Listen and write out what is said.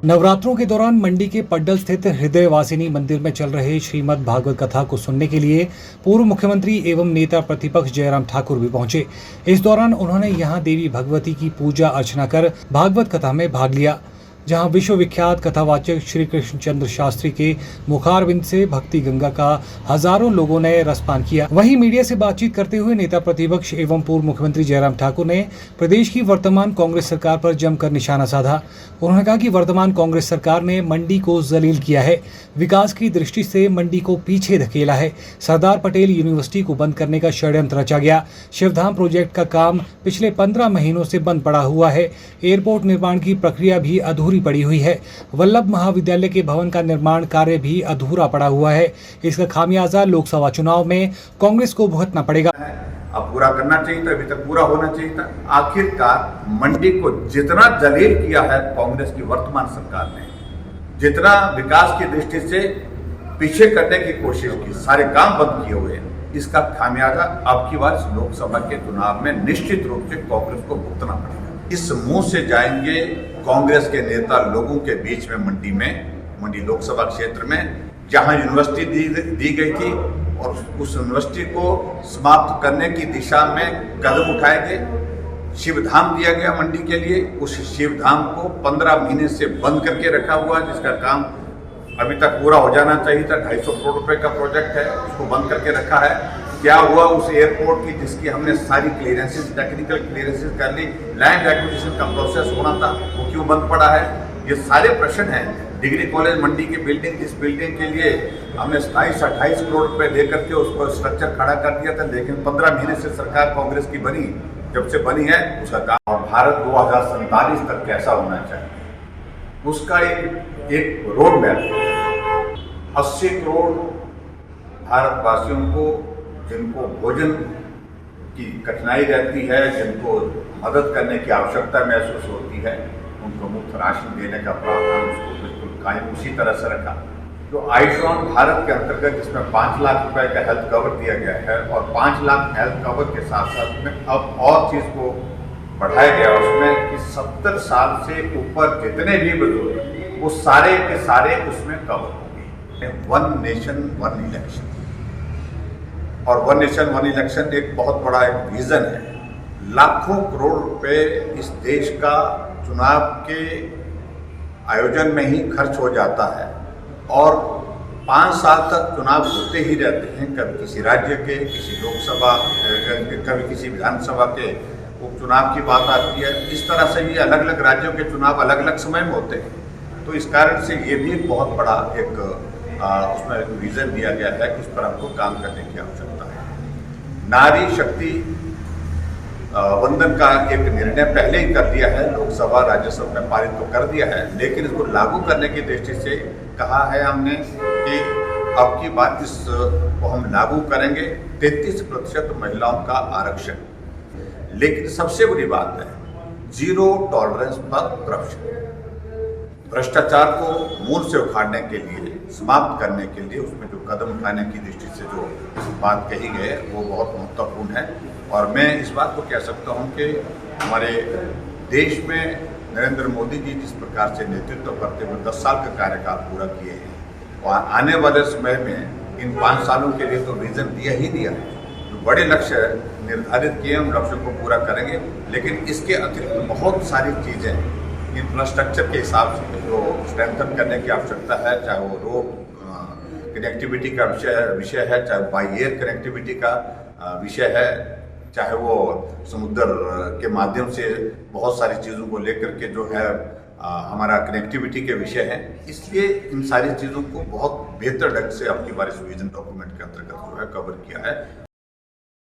नवरात्रों के दौरान मंडी के पड्डल स्थित हृदय वासिनी मंदिर में चल रहे श्रीमद् भागवत कथा को सुनने के लिए पूर्व मुख्यमंत्री एवं नेता प्रतिपक्ष जयराम ठाकुर भी पहुंचे। इस दौरान उन्होंने यहां देवी भगवती की पूजा अर्चना कर भागवत कथा में भाग लिया, जहां विश्व विख्यात कथावाचक श्री कृष्णचंद्र शास्त्री के मुखारविंद से भक्ति गंगा का हजारों लोगों ने रसपान किया। वहीं मीडिया से बातचीत करते हुए नेता प्रतिपक्ष एवं पूर्व मुख्यमंत्री जयराम ठाकुर ने प्रदेश की वर्तमान कांग्रेस सरकार पर जमकर निशाना साधा। उन्होंने कहा कि वर्तमान कांग्रेस सरकार ने मंडी को जलील किया है, विकास की दृष्टि से मंडी को पीछे धकेला है। सरदार पटेल यूनिवर्सिटी को बंद करने का षड्यंत्र रचा गया। शिवधाम प्रोजेक्ट का काम पिछले 15 महीनों से बंद पड़ा हुआ है। एयरपोर्ट निर्माण की प्रक्रिया भी अधूरी पड़ी हुई है। वल्लभ महाविद्यालय के भवन का निर्माण कार्य भी अधूरा पड़ा हुआ है। इसका खामियाजा लोकसभा चुनाव में कांग्रेस को भुगतना पड़ेगा। अब पूरा करना चाहिए था, अभी तक पूरा होना चाहिए था। आखिरकार मंडी को जितना जलील किया है कांग्रेस की वर्तमान सरकार ने, जितना विकास की दृष्टि से पीछे करने की कोशिश की, सारे काम बंद किए हुए हैं, इसका खामियाजा अब की बार लोकसभा के चुनाव में निश्चित रूप से कांग्रेस को भुगतना पड़ेगा। इस मुंह से जाएंगे कांग्रेस के नेता लोगों के बीच में मंडी लोकसभा क्षेत्र में, जहां यूनिवर्सिटी दी गई थी और उस यूनिवर्सिटी को समाप्त करने की दिशा में कदम उठाए गए। शिवधाम दिया गया मंडी के लिए, उस शिवधाम को 15 महीने से बंद करके रखा हुआ, जिसका काम अभी तक पूरा हो जाना चाहिए था। 250 करोड़ रुपए का प्रोजेक्ट है, उसको बंद करके रखा है। क्या हुआ उस एयरपोर्ट की, जिसकी हमने सारी क्लियरेंसेस, टेक्निकल क्लियरेंसेस कर ली, लैंड एक्विजिशन का प्रोसेस होना था, वो क्यों बंद पड़ा है? ये सारे प्रश्न हैं। डिग्री कॉलेज मंडी की बिल्डिंग, जिस बिल्डिंग के लिए हमने 28 करोड़ रुपए दे करके उसको स्ट्रक्चर खड़ा कर दिया था, लेकिन 15 महीने से सरकार कांग्रेस की बनी, जब से बनी है उसका काम। और भारत 2047 तक कैसा होना चाहिए, उसका एक रोड मैप। 80 करोड़ भारतवासियों को, जिनको भोजन की कठिनाई रहती है, जिनको मदद करने की आवश्यकता महसूस होती है, उनको मुफ्त राशन देने का प्रावधान उसको बिल्कुल कायम उसी तरह से रखा। जो आयुष्मान भारत के अंतर्गत, जिसमें 5 लाख रुपए का हेल्थ कवर दिया गया है, और 5 लाख हेल्थ कवर के साथ साथ में अब और चीज को बढ़ाया गया उसमें कि 70 साल से ऊपर जितने भी बुजुर्ग, वो सारे के सारे उसमें कवर होंगे। वन नेशन वन इलेक्शन, और वन नेशन वन इलेक्शन एक बहुत बड़ा एक विजन है। लाखों करोड़ रुपए इस देश का चुनाव के आयोजन में ही खर्च हो जाता है, और 5 साल तक चुनाव होते ही रहते हैं। कभी किसी राज्य के, किसी लोकसभा, कभी किसी विधानसभा के उपचुनाव की बात आती है। इस तरह से ये अलग अलग राज्यों के चुनाव अलग अलग समय में होते हैं। तो इस कारण से ये भी एक बहुत बड़ा एक उसमें एक विजन दिया गया है कि उस पर हमको काम करने की आवश्यकता है। नारी शक्ति वंदन का एक निर्णय पहले ही कर दिया है, लोकसभा राज्यसभा में पारित तो कर दिया है, लेकिन इसको लागू करने की दृष्टि से कहा है हमने कि अब की बात इसको हम लागू करेंगे 33% महिलाओं का आरक्षण। लेकिन सबसे बड़ी बात है, 0 टॉलरेंस पर करप्शन। भ्रष्टाचार को मूल से उखाड़ने के लिए, समाप्त करने के लिए उसमें जो कदम उठाने की दृष्टि से जो बात कही गई है, वो बहुत महत्वपूर्ण है। और मैं इस बात को कह सकता हूं कि हमारे देश में नरेंद्र मोदी जी जिस प्रकार से नेतृत्व करते हुए 10 साल का कार्यकाल पूरा किए हैं, और आने वाले समय में इन 5 सालों के लिए तो विजन दिया ही दिया है। जो बड़े लक्ष्य निर्धारित किए, उन लक्ष्यों को पूरा करेंगे। लेकिन इसके अतिरिक्त बहुत सारी चीज़ें इंफ्रास्ट्रक्चर के हिसाब से जो स्ट्रेंथन करने की आवश्यकता है, चाहे वो रोड कनेक्टिविटी का विषय है, चाहे बाई एयर कनेक्टिविटी का विषय है, चाहे वो समुद्र के माध्यम से बहुत सारी चीज़ों को लेकर के जो है हमारा कनेक्टिविटी के विषय है। इसलिए इन सारी चीज़ों को बहुत बेहतर ढंग से आपकी बार इस विजन डॉक्यूमेंट के अंतर्गत जो है कवर किया है।